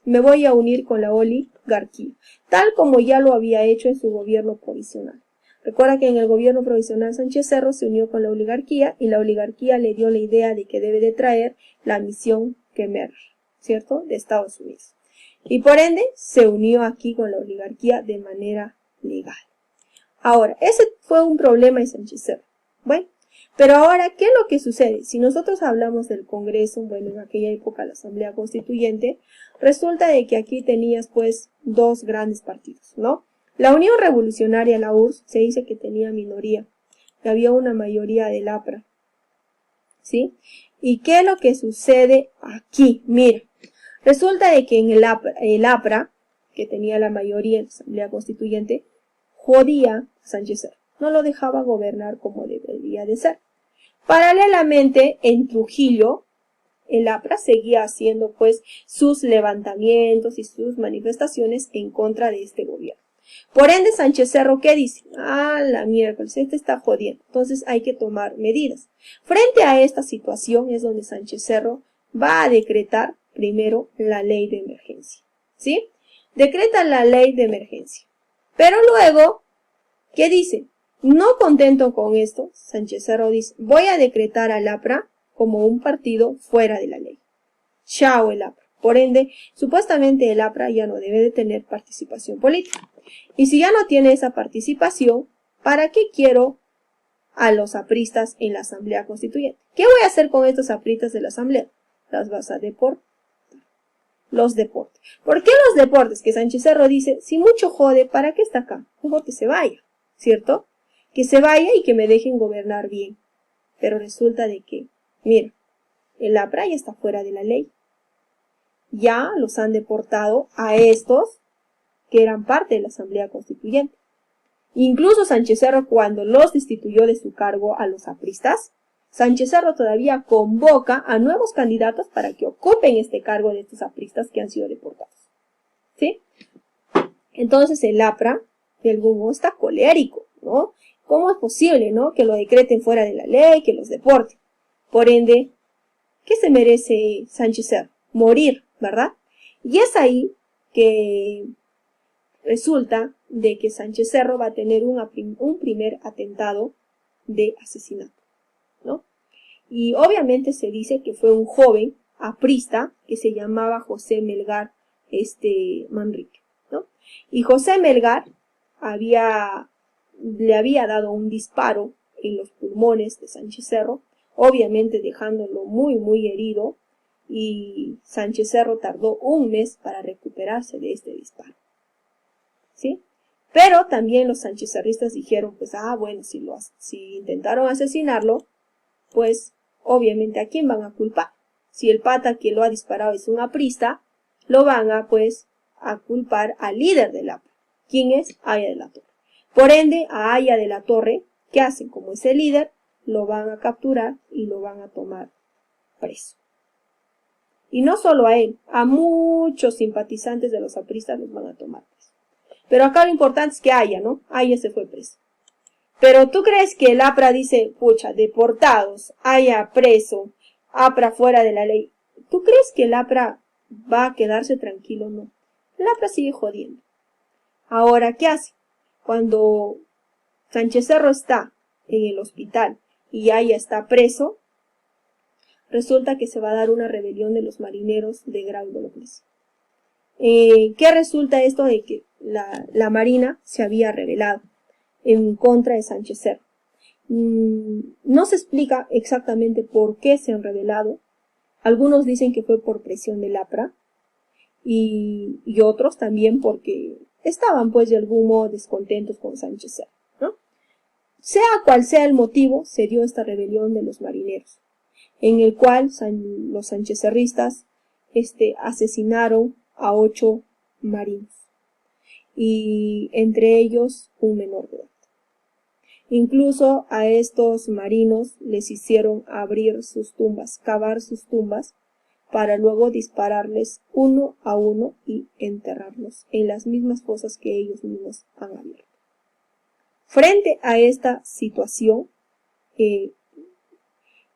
[SPEAKER 1] Me voy a unir con la oligarquía, tal como ya lo había hecho en su gobierno provisional. Recuerda que en el gobierno provisional Sánchez Cerro se unió con la oligarquía y la oligarquía le dio la idea de que debe de traer la misión Khmer, ¿cierto?, de Estados Unidos. Y por ende se unió aquí con la oligarquía de manera legal. Ahora, ese fue un problema de Sánchez Cerro. Bueno, pero ahora, ¿qué es lo que sucede? Si nosotros hablamos del Congreso, bueno, en aquella época la Asamblea Constituyente, resulta de que aquí tenías pues dos grandes partidos, ¿no? La Unión Revolucionaria, la URSS, se dice que tenía minoría, que había una mayoría del APRA, ¿sí? ¿Y qué es lo que sucede aquí? Mira, resulta de que en el APRA, que tenía la mayoría en la Asamblea Constituyente, jodía a Sánchez Cerro, no lo dejaba gobernar como debería de ser. Paralelamente, en Trujillo, el APRA seguía haciendo pues sus levantamientos y sus manifestaciones en contra de este gobierno. Por ende, Sánchez Cerro, ¿qué dice? Ah, la miércoles, este está jodiendo. Entonces hay que tomar medidas. Frente a esta situación es donde Sánchez Cerro va a decretar primero la ley de emergencia. ¿Sí? Decreta la ley de emergencia. Pero luego, ¿qué dice? No contento con esto, Sánchez Cerro dice, voy a decretar al APRA como un partido fuera de la ley. Chao el APRA. Por ende, supuestamente el APRA ya no debe de tener participación política. Y si ya no tiene esa participación, ¿para qué quiero a los apristas en la Asamblea Constituyente? ¿Qué voy a hacer con estos apristas de la Asamblea? Las vas a deportar. Los deportes. ¿Por qué los deportes? Que Sánchez Cerro dice, si mucho jode, ¿para qué está acá? Mejor que se vaya, ¿cierto? Que se vaya y que me dejen gobernar bien. Pero resulta de que, mira, el APRA ya está fuera de la ley. Ya los han deportado a estos que eran parte de la Asamblea Constituyente. Incluso Sánchez Cerro, cuando los destituyó de su cargo a los apristas, Sánchez Cerro todavía convoca a nuevos candidatos para que ocupen este cargo de estos apristas que han sido deportados. ¿Sí? Entonces el APRA, de algún modo, está colérico, ¿no? ¿Cómo es posible, no?, que lo decreten fuera de la ley, que los deporten? Por ende, ¿qué se merece Sánchez Cerro? Morir, ¿verdad? Y es ahí que resulta de que Sánchez Cerro va a tener un primer atentado de asesinato, ¿no? Y obviamente se dice que fue un joven aprista que se llamaba José Melgar Manrique, ¿no? Y José Melgar le había dado un disparo en los pulmones de Sánchez Cerro, obviamente dejándolo muy, muy herido, y Sánchez Cerro tardó un mes para recuperarse de este disparo. ¿Sí? Pero también los sanchezarristas dijeron, pues, bueno, si intentaron asesinarlo, pues, obviamente, ¿a quién van a culpar? Si el pata que lo ha disparado es un aprista, lo van a, pues, a culpar al líder del APRA. ¿Quién es? Haya de la Torre. Por ende, a Haya de la Torre, ¿qué hacen? Como ese líder, lo van a capturar y lo van a tomar preso. Y no solo a él, a muchos simpatizantes de los apristas los van a tomar preso. Pero acá lo importante es que Haya, ¿no? Haya se fue preso. Pero ¿tú crees que el APRA dice, pucha, deportados, Haya preso, APRA fuera de la ley? ¿Tú crees que el APRA va a quedarse tranquilo? No. El APRA sigue jodiendo. Ahora, ¿qué hace? Cuando Sánchez Cerro está en el hospital y Haya está preso, resulta que se va a dar una rebelión de los marineros de Gran Bolognesi. ¿Qué resulta esto de que la Marina se había rebelado en contra de Sánchez Cerro? No se explica exactamente por qué se han rebelado. Algunos dicen que fue por presión del APRA y otros también porque estaban pues de algún modo descontentos con Sánchez Cerro, ¿no? Sea cual sea el motivo, se dio esta rebelión de los marineros, en el cual los sanchezcerristas asesinaron a 8 marinos, y entre ellos un menor de edad. Incluso a estos marinos les hicieron abrir sus tumbas, cavar sus tumbas, para luego dispararles uno a uno y enterrarlos en las mismas fosas que ellos mismos han abierto. Frente a esta situación,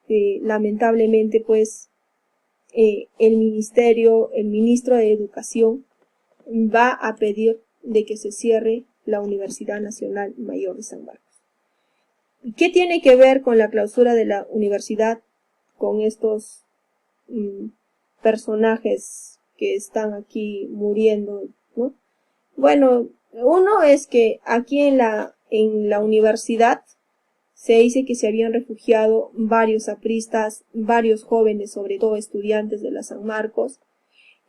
[SPEAKER 1] lamentablemente pues el ministro de Educación va a pedir de que se cierre la Universidad Nacional Mayor de San Marcos. ¿Qué tiene que ver con la clausura de la universidad con estos personajes que están aquí muriendo, ¿no? Bueno, uno es que aquí en la universidad se dice que se habían refugiado varios apristas, varios jóvenes, sobre todo estudiantes de la San Marcos,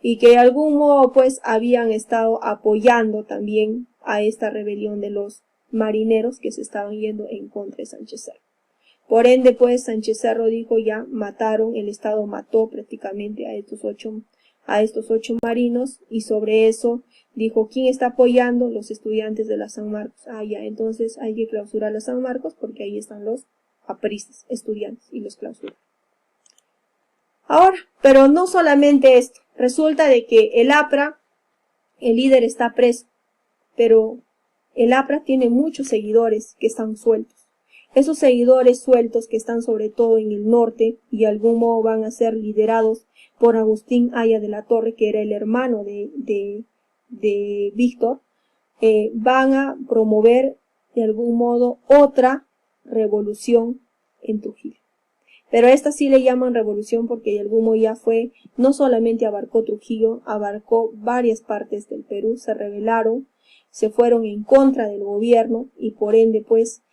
[SPEAKER 1] y que de algún modo pues habían estado apoyando también a esta rebelión de los marineros que se estaban yendo en contra de Sánchez Cerro. Por ende pues Sánchez Cerro dijo ya mataron, el Estado mató prácticamente a estos ocho marinos, y sobre eso dijo, ¿quién está apoyando? Los estudiantes de la San Marcos. Ya, entonces hay que clausurar la San Marcos porque ahí están los apristas, estudiantes, y los clausuran. Ahora, pero no solamente esto, resulta de que el APRA, el líder está preso, pero el APRA tiene muchos seguidores que están sueltos. Esos seguidores sueltos que están sobre todo en el norte y de algún modo van a ser liderados por Agustín Haya de la Torre, que era el hermano de Víctor, van a promover de algún modo otra revolución en Trujillo. Pero a esta sí le llaman revolución porque de algún modo ya fue, no solamente abarcó Trujillo, abarcó varias partes del Perú, se rebelaron, se fueron en contra del gobierno y por ende pues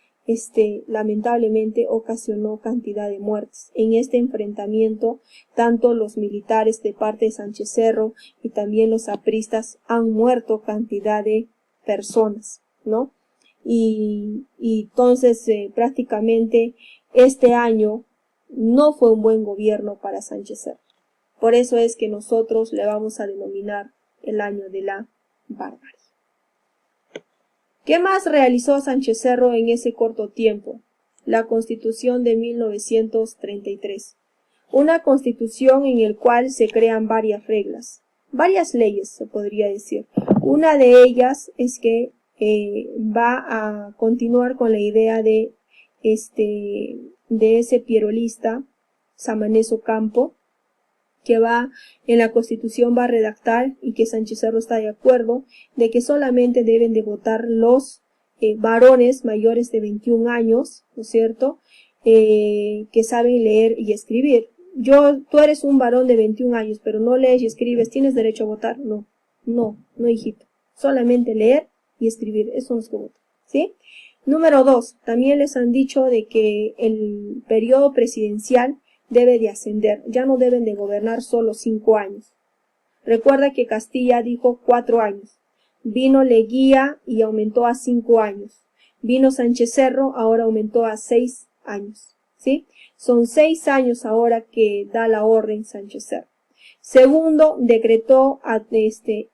[SPEAKER 1] lamentablemente ocasionó cantidad de muertes. En este enfrentamiento, tanto los militares de parte de Sánchez Cerro y también los apristas han muerto cantidad de personas, ¿no? Y entonces prácticamente este año no fue un buen gobierno para Sánchez Cerro. Por eso es que nosotros le vamos a denominar el año de la barbarie. ¿Qué más realizó Sánchez Cerro en ese corto tiempo? La Constitución de 1933. Una constitución en la cual se crean varias reglas, varias leyes se podría decir. Una de ellas es que va a continuar con la idea de ese pierolista, Samanes Ocampo, que va en la Constitución va a redactar, y que Sánchez Cerro está de acuerdo, de que solamente deben de votar los varones mayores de 21 años, ¿no es cierto?, que saben leer y escribir. Tú eres un varón de 21 años, pero no lees y escribes, ¿tienes derecho a votar? No, hijito. Solamente leer y escribir, eso no es que votan, ¿sí? Número 2, también les han dicho de que el periodo presidencial debe de ascender, ya no deben de gobernar solo 5 años. Recuerda que Castilla dijo 4 años, vino Leguía y aumentó a 5 años, vino Sánchez Cerro, ahora aumentó a 6 años, ¿sí? Son 6 años ahora que da la orden Sánchez Cerro. Segundo, decretó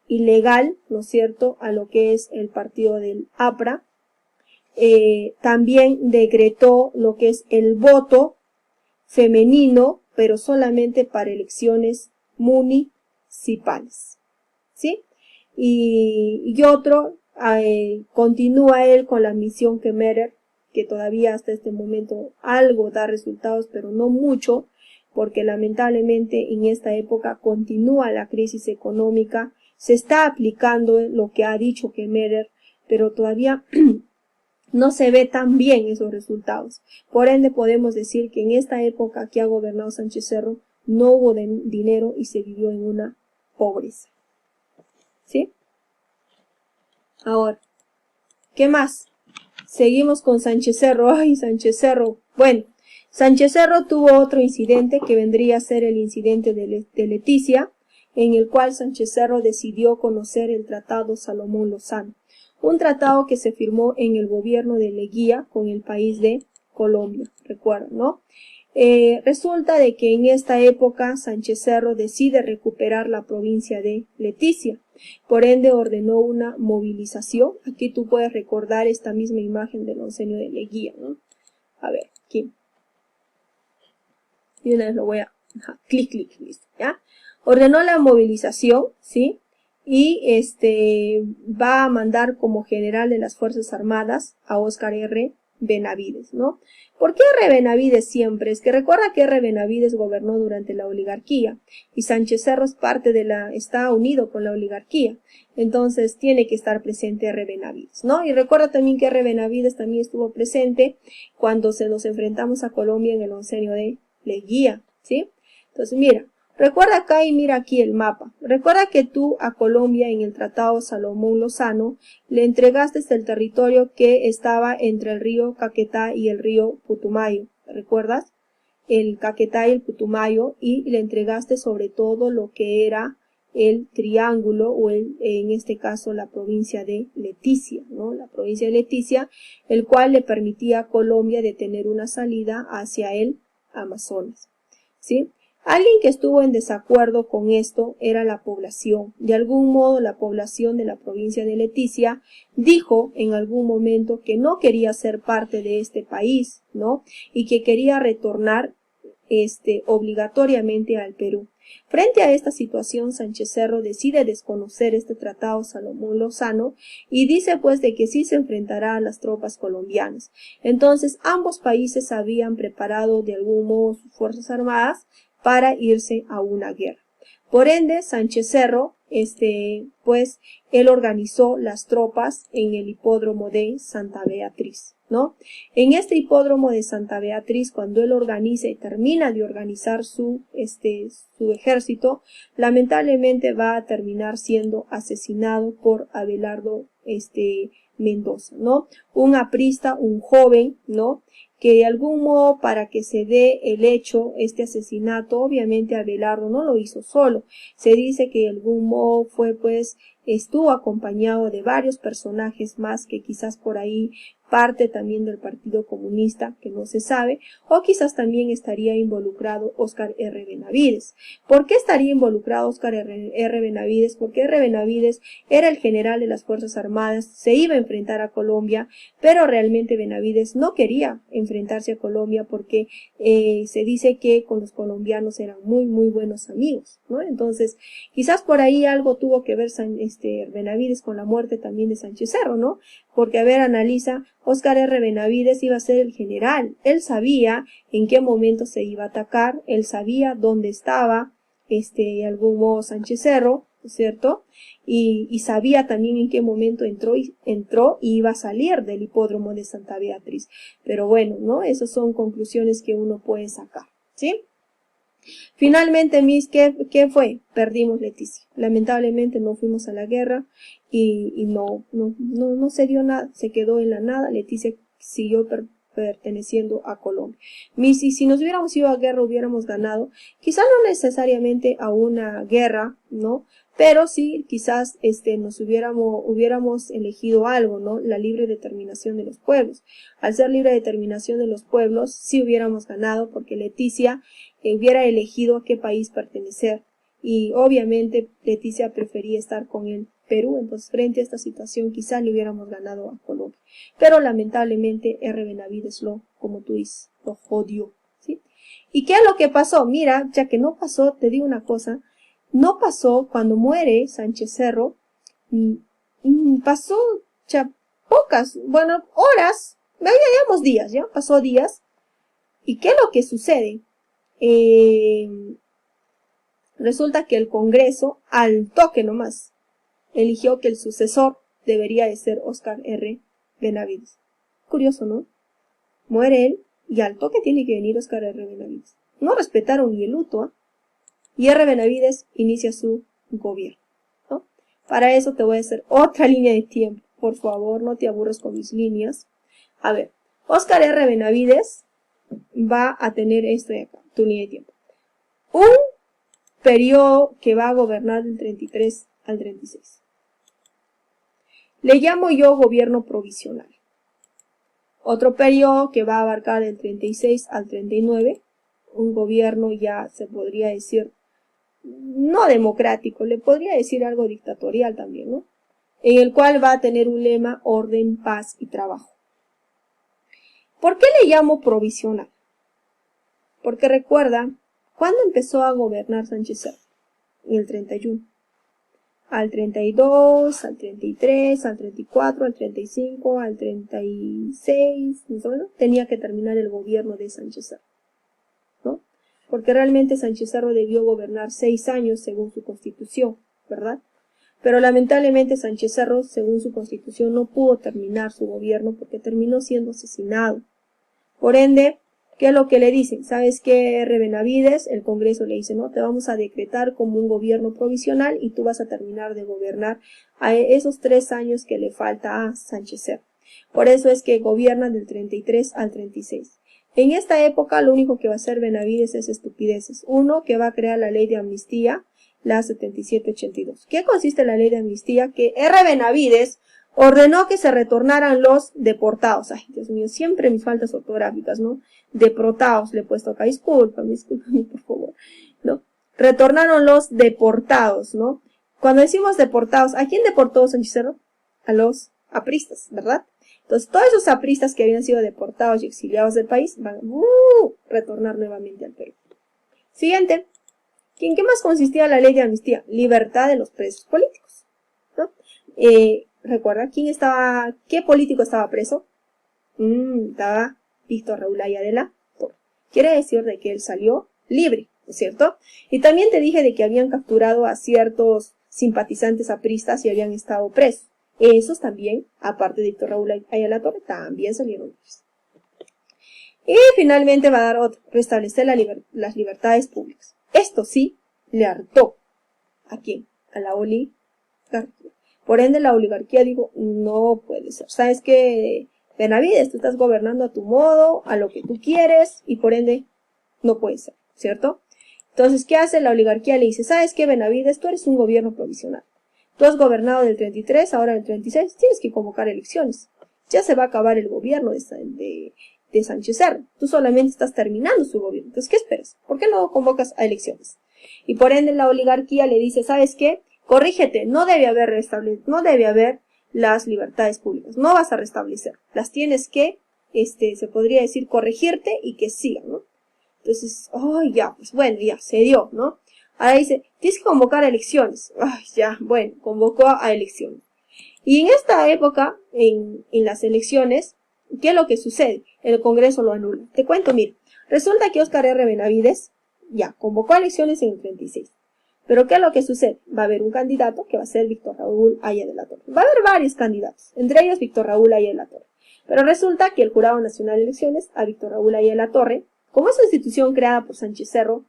[SPEAKER 1] ilegal, ¿no es cierto?, a lo que es el partido del APRA. También decretó lo que es el voto femenino, pero solamente para elecciones municipales, ¿sí? Y otro, continúa él con la misión que Merer, que todavía hasta este momento algo da resultados, pero no mucho, porque lamentablemente en esta época continúa la crisis económica, se está aplicando lo que ha dicho Merer, pero todavía no se ve tan bien esos resultados. Por ende podemos decir que en esta época que ha gobernado Sánchez Cerro no hubo dinero y se vivió en una pobreza, ¿sí? Ahora, ¿qué más? Seguimos con Sánchez Cerro. Ay, Sánchez Cerro. Bueno, Sánchez Cerro tuvo otro incidente que vendría a ser el incidente de Leticia, en el cual Sánchez Cerro decidió conocer el Tratado Salomón Lozano, un tratado que se firmó en el gobierno de Leguía con el país de Colombia, recuerdan, ¿no? Resulta de que en esta época Sánchez Cerro decide recuperar la provincia de Leticia, por ende ordenó una movilización. Aquí tú puedes recordar esta misma imagen del oncenio de Leguía, ¿no? A ver, aquí. Y una vez lo voy a... clic, listo, ¿ya? Ordenó la movilización, ¿sí? Y va a mandar como general de las Fuerzas Armadas a Óscar R. Benavides, ¿no? ¿Por qué R. Benavides siempre? Es que recuerda que R. Benavides gobernó durante la oligarquía y Sánchez Cerro está unido con la oligarquía, entonces tiene que estar presente R. Benavides, ¿no? Y recuerda también que R. Benavides también estuvo presente cuando nos enfrentamos a Colombia en el oncenio de Leguía, ¿sí? Entonces mira, recuerda acá y mira aquí el mapa. Recuerda que tú a Colombia en el Tratado Salomón Lozano le entregaste el territorio que estaba entre el río Caquetá y el río Putumayo. ¿Recuerdas? El Caquetá y el Putumayo, y le entregaste sobre todo lo que era el triángulo o en este caso la provincia de Leticia, ¿no? La provincia de Leticia, el cual le permitía a Colombia de tener una salida hacia el Amazonas, ¿sí? Alguien que estuvo en desacuerdo con esto era la población. De algún modo la población de la provincia de Leticia dijo en algún momento que no quería ser parte de este país, ¿no? Y que quería retornar obligatoriamente al Perú. Frente a esta situación, Sánchez Cerro decide desconocer este tratado Salomón Lozano y dice pues de que sí se enfrentará a las tropas colombianas. Entonces ambos países habían preparado de algún modo sus fuerzas armadas para irse a una guerra. Por ende, Sánchez Cerro, pues, él organizó las tropas en el hipódromo de Santa Beatriz, ¿no? En este hipódromo de Santa Beatriz, cuando él organiza y termina de organizar su ejército, lamentablemente va a terminar siendo asesinado por Abelardo, Mendoza, ¿no? Un aprista, un joven, ¿no? Que de algún modo para que se dé el hecho, este asesinato, obviamente Abelardo no lo hizo solo. Se dice que de algún modo fue pues, estuvo acompañado de varios personajes más que quizás por ahí parte también del Partido Comunista, que no se sabe, o quizás también estaría involucrado Óscar R. Benavides. ¿Por qué estaría involucrado Óscar R. Benavides? Porque R. Benavides era el general de las Fuerzas Armadas, se iba a enfrentar a Colombia, pero realmente Benavides no quería enfrentarse a Colombia porque se dice que con los colombianos eran muy, muy buenos amigos, ¿no? Entonces, quizás por ahí algo tuvo que ver Benavides con la muerte también de Sánchez Cerro, ¿no? Porque, a ver, analiza, Óscar R. Benavides iba a ser el general. Él sabía en qué momento se iba a atacar, él sabía dónde estaba, de algún modo Sánchez Cerro, ¿cierto? Y sabía también en qué momento entró y iba a salir del hipódromo de Santa Beatriz. Pero bueno, ¿no? Esas son conclusiones que uno puede sacar, ¿sí? Finalmente, ¿qué fue? Perdimos Leticia. Lamentablemente no fuimos a la guerra y no se dio nada, se quedó en la nada. Leticia siguió perteneciendo a Colombia. Si nos hubiéramos ido a guerra hubiéramos ganado, quizás no necesariamente a una guerra, ¿no? Pero sí, quizás nos hubiéramos elegido algo, ¿no? La libre determinación de los pueblos. Al ser libre determinación de los pueblos, sí hubiéramos ganado porque Leticia hubiera elegido a qué país pertenecer. Y obviamente Leticia prefería estar con el Perú, entonces frente a esta situación quizás le hubiéramos ganado a Colombia. Pero lamentablemente R. Benavides como tú dices, lo jodió, ¿sí? ¿Y qué es lo que pasó? Mira, ya que no pasó, te digo una cosa, no pasó cuando muere Sánchez Cerro, pasó ya pocas, bueno, horas, digamos días, ya, pasó días. ¿Y qué es lo que sucede? Resulta que el Congreso, al toque nomás, eligió que el sucesor debería de ser Óscar R. Benavides. Curioso, ¿no? Muere él y al toque tiene que venir Óscar R. Benavides. No respetaron ni el luto, ¿eh? Y R. Benavides inicia su gobierno, ¿no? Para eso te voy a hacer otra línea de tiempo. Por favor, no te aburres con mis líneas. A ver, Óscar R. Benavides va a tener esto de acá, tu línea de tiempo. Un periodo que va a gobernar del 33 al 36. Le llamo yo gobierno provisional. Otro periodo que va a abarcar del 36 al 39, un gobierno ya se podría decir no democrático, le podría decir algo dictatorial también, ¿no? En el cual va a tener un lema: orden, paz y trabajo. ¿Por qué le llamo provisional? Porque recuerda, ¿cuándo empezó a gobernar Sánchez Cerro? En el 31. Al 32, al 33, al 34, al 35, al 36, más o menos, tenía que terminar el gobierno de Sánchez Cerro, ¿no? Porque realmente Sánchez Cerro debió gobernar 6 años según su constitución, ¿verdad? Pero lamentablemente Sánchez Cerro, según su constitución, no pudo terminar su gobierno porque terminó siendo asesinado. Por ende, ¿qué es lo que le dicen? ¿Sabes qué, R. Benavides? El Congreso le dice, no, te vamos a decretar como un gobierno provisional y tú vas a terminar de gobernar a esos 3 años que le falta a Sánchez Cerro. Por eso es que gobierna del 33 al 36. En esta época lo único que va a hacer Benavides es estupideces. Uno, que va a crear la ley de amnistía, la 7782. ¿Qué consiste la ley de amnistía? Que R. Benavides ordenó que se retornaran los deportados. Ay, Dios mío, siempre mis faltas ortográficas, ¿no? Deportados, le he puesto acá, discúlpame, por favor, ¿no? Retornaron los deportados, ¿no? Cuando decimos deportados, ¿a quién deportó Sánchez Cerro? A los apristas, ¿verdad? Entonces, todos esos apristas que habían sido deportados y exiliados del país van a retornar nuevamente al Perú. Siguiente. ¿En qué más consistía la ley de amnistía? Libertad de los presos políticos, ¿no? Recuerda, ¿qué político estaba preso? Estaba Víctor Raúl Haya de la Torre. Quiere decir de que él salió libre, ¿no es cierto? Y también te dije de que habían capturado a ciertos simpatizantes apristas y habían estado presos. Esos también, aparte de Víctor Raúl Haya de la Torre, también salieron libres. Y finalmente va a dar otro: restablecer las libertades públicas. Esto sí le hartó. ¿A quién? A la oligarquía. Por ende, la oligarquía digo, no puede ser. ¿Sabes qué, Benavides? Tú estás gobernando a tu modo, a lo que tú quieres, y por ende, no puede ser, ¿cierto? Entonces, ¿qué hace la oligarquía? Le dice, ¿sabes qué, Benavides? Tú eres un gobierno provisional. Tú has gobernado del 33, ahora del 36, tienes que convocar elecciones. Ya se va a acabar el gobierno de Sánchez Cerro. Tú solamente estás terminando su gobierno. Entonces, ¿qué esperas? ¿Por qué no convocas a elecciones? Y por ende, la oligarquía le dice, ¿sabes qué? Corrígete, no debe haber las libertades públicas, no vas a restablecer, las tienes que, se podría decir, corregirte y que sigan, ¿no? Entonces, ya, pues bueno, ya, se dio, ¿no? Ahora dice, tienes que convocar a elecciones. Ya, bueno, convocó a elecciones. Y en esta época, en las elecciones, ¿qué es lo que sucede? El Congreso lo anula. Te cuento, mira, resulta que Óscar R. Benavides, ya, convocó a elecciones en el 36. Pero ¿qué es lo que sucede? Va a haber un candidato que va a ser Víctor Raúl Haya de la Torre. Va a haber varios candidatos, entre ellos Víctor Raúl Haya de la Torre. Pero resulta que el Jurado Nacional de Elecciones, a Víctor Raúl Haya de la Torre, como es una institución creada por Sánchez Cerro,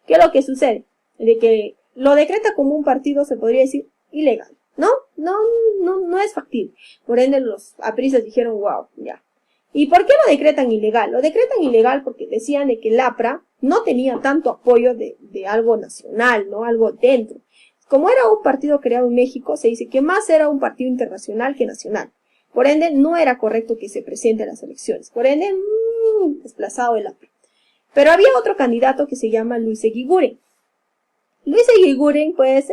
[SPEAKER 1] ¿qué es lo que sucede? De que lo decreta como un partido, se podría decir, ilegal. No es factible. Por ende, los apristas dijeron, wow, ya. ¿Y por qué lo decretan ilegal? Lo decretan ilegal porque decían de que el APRA no tenía tanto apoyo de algo nacional, ¿no? Algo dentro. Como era un partido creado en México, se dice que más era un partido internacional que nacional. Por ende, no era correcto que se presente a las elecciones. Por ende, desplazado el APRA. Pero había otro candidato que se llama Luis Eguiguren. Luis Eguiguren, pues,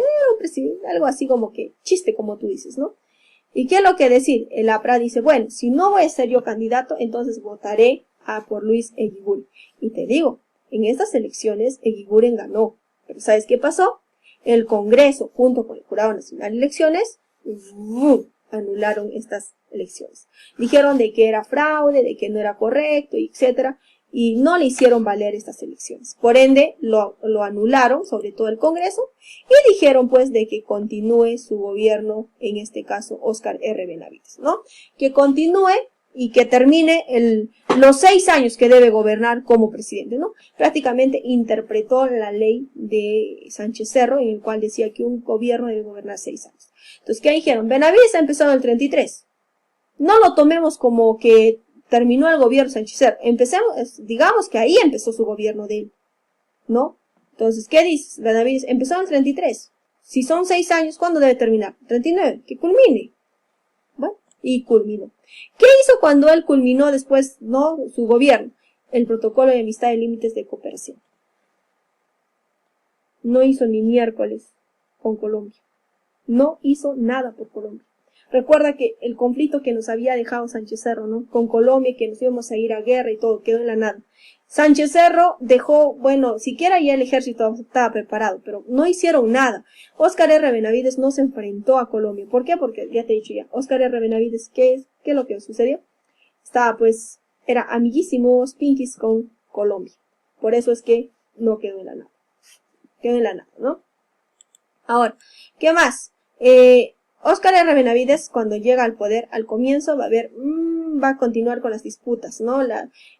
[SPEAKER 1] algo así como que chiste, como tú dices, ¿no? ¿Y qué es lo que decir? El APRA dice, bueno, si no voy a ser yo candidato, entonces votaré por Luis Eguiguren. Y te digo, en estas elecciones Eguiguren ganó. Pero ¿sabes qué pasó? el Congreso, junto con el Jurado Nacional de Elecciones, anularon estas elecciones. Dijeron de que era fraude, de que no era correcto, etcétera, y no le hicieron valer estas elecciones. Por ende, lo anularon, sobre todo el Congreso, y dijeron pues de que continúe su gobierno, en este caso Óscar R. Benavides, ¿no? Que continúe y que termine los 6 años que debe gobernar como presidente, ¿no? Prácticamente interpretó la ley de Sánchez Cerro, en el cual decía que un gobierno debe gobernar 6 años. Entonces, ¿qué dijeron? Benavides ha empezado en el 33. No lo tomemos como que terminó el gobierno Sánchez Cerro. Digamos que ahí empezó su gobierno de él, ¿no? Entonces, ¿qué dices? Benavides empezó en el 33. Si son 6 años, ¿cuándo debe terminar? 39, que culmine. Bueno, y culminó. ¿Qué hizo cuando él culminó después, no, su gobierno? El protocolo de amistad y límites de cooperación. No hizo ni miércoles con Colombia. No hizo nada por Colombia. Recuerda que el conflicto que nos había dejado Sánchez Cerro, ¿no? Con Colombia, que nos íbamos a ir a guerra y todo, quedó en la nada. Sánchez Cerro dejó, bueno, siquiera ya el ejército estaba preparado, pero no hicieron nada. Óscar R. Benavides no se enfrentó a Colombia. ¿Por qué? Porque ya te he dicho ya, Óscar R. Benavides, ¿qué es lo que sucedió? Era amiguísimos, pinkies con Colombia. Por eso es que no quedó en la nada. Quedó en la nada, ¿no? Ahora, ¿qué más? Óscar R. Benavides, cuando llega al poder, al comienzo va a continuar con las disputas, ¿no?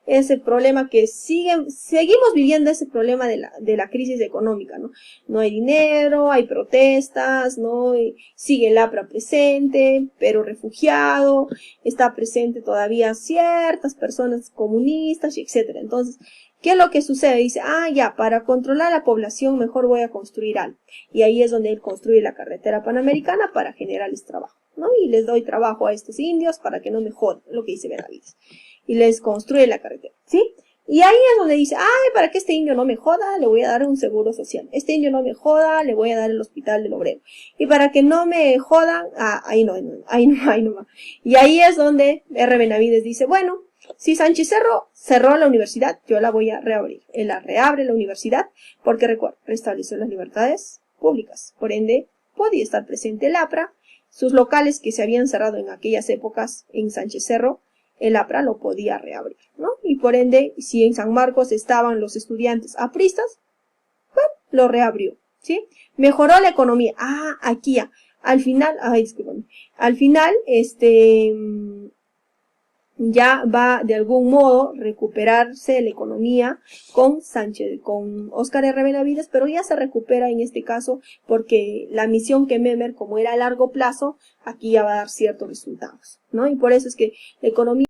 [SPEAKER 1] Ese problema que seguimos viviendo, ese problema de la crisis económica, ¿no? No hay dinero, hay protestas, ¿no? Y sigue el APRA presente, pero refugiado, está presente todavía ciertas personas comunistas, etcétera. Entonces, ¿qué es lo que sucede? Dice, ya, para controlar la población mejor voy a construir algo. Y ahí es donde él construye la carretera panamericana para generarles trabajo, ¿no? Y les doy trabajo a estos indios para que no me jodan, lo que dice Benavides. Y les construye la carretera, ¿sí? Y ahí es donde dice, para que este indio no me joda, le voy a dar un seguro social. Este indio no me joda, le voy a dar el hospital del obrero. Y para que no me jodan, ahí no. Y ahí es donde R. Benavides dice, bueno, si Sánchez Cerro cerró la universidad, yo la voy a reabrir. Él la reabre la universidad porque, recuerda, restableció las libertades públicas. Por ende, podía estar presente el APRA. Sus locales que se habían cerrado en aquellas épocas en Sánchez Cerro, el APRA lo podía reabrir, ¿no? Y por ende, si en San Marcos estaban los estudiantes apristas, bueno, lo reabrió, ¿sí? Mejoró la economía. Aquí ya. Al final, discúlpame. Al final, ya va de algún modo recuperarse la economía con Óscar R. Benavides, pero ya se recupera en este caso porque la misión que Memer, como era a largo plazo, aquí ya va a dar ciertos resultados, ¿no? Y por eso es que la economía